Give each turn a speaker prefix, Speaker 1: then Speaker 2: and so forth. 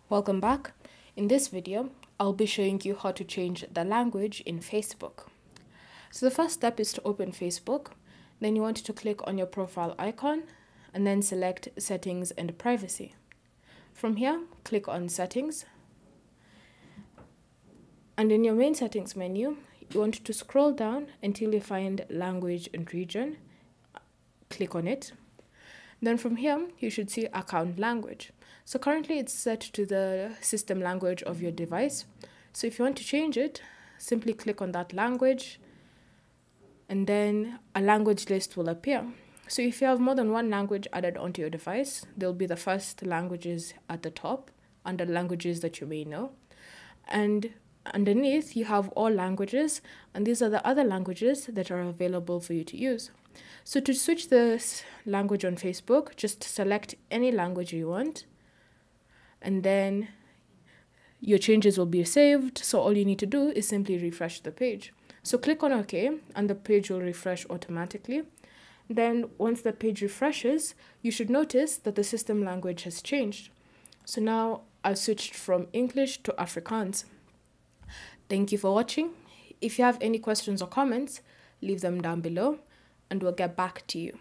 Speaker 1: Welcome back. In this video, I'll be showing you how to change the language in Facebook. So the first step is to open Facebook. Then you want to click on your profile icon and then select Settings and Privacy. From here, click on Settings. And in your main settings menu, you want to scroll down until you find Language and Region. Click on it. Then from here, you should see Account Language. So currently it's set to the system language of your device. So if you want to change it, simply click on that language and then a language list will appear. So if you have more than one language added onto your device, there'll be the first languages at the top under languages that you may know. And underneath, you have all languages, and these are the other languages that are available for you to use. So to switch this language on Facebook, just select any language you want, and then your changes will be saved. So all you need to do is simply refresh the page. So click on OK, and the page will refresh automatically. Then once the page refreshes, you should notice that the system language has changed. So now I've switched from English to Afrikaans. Thank you for watching. If you have any questions or comments, leave them down below and we'll get back to you.